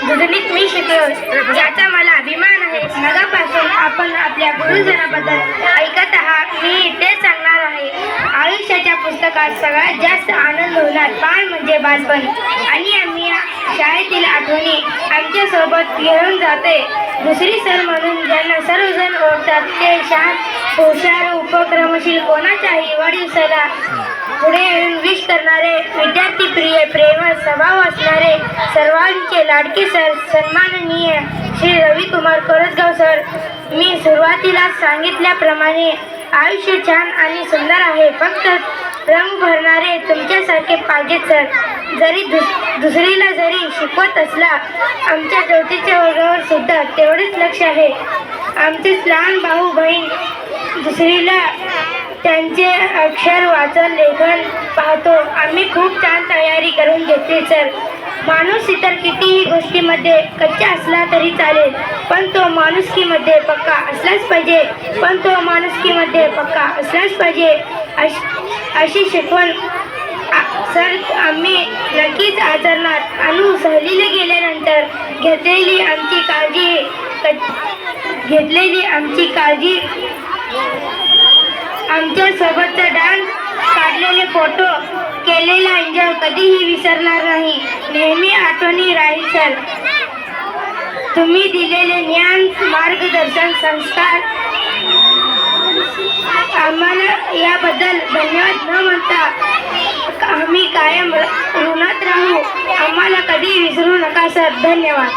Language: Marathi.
दुजनीत मी शिकलो याचा मला अभिमान आहे. मगापासून आपण आपल्या गुरुजनाबद्दल ऐकत आहात. मी तेच सांगणार आहे. आयुष्याच्या पुस्तकात सगळ्यात जास्त आनंद होणार बाळ म्हणजे बालपण. आणि आम्ही शाळेतील आठवणी आमच्या सोबत घेऊन जाते. दुसरी सर म्हणून ज्यांना सर्वजण ओळखतात ते शांत, हुशार, उपक्रमशील, कोणाच्याही वाढदिवसाला पुढे येऊन विश करणारे, विद्यार्थी प्रिय, प्रेमळ स्वभाव असणारे, सर्वांचे लाडके सर, सन्माननीय श्री रविकुमार कोरसगाव सर. मी सुरुवातीला सांगितल्याप्रमाणे आयुष्य छान आणि सुंदर आहे. फक्त रंग भरणारे तुमच्यासारखे पाहिजेत सर. जरी दुसरीला जरी शिकवत असला आमच्या चौथीच्या वर्गावर सुद्धा तेवढेच लक्ष आहे. आमचे लहान भाऊ बहीण दुसरीला त्यांचे अक्षर वाचन लेखन पाहतो. आम्ही खूप छान तयारी करून घेतली सर. माणूस इतर कितीही गोष्टीमध्ये कच्चा असला तरी चालेल, पण तो माणुसकीमध्ये पक्का असलाच पाहिजे. अशी शिकवण सर आम्ही नक्कीच आचरणार आणू. सहलीला गेल्यानंतर घेतलेली आमची काळजी, आमच्या सोबतचा डान्स, काढलेले फोटो, केलेला एन्जॉय कधीही विसरणार नाही. नेहमी आठवणी राहील सर. तुम्ही दिलेले ज्ञान, मार्गदर्शन, संस्कार आम्हाला याबद्दल धन्यवाद न म्हणता आम्ही कायम ऋणात राहू. आम्हाला कधी विसरू नका सर. धन्यवाद.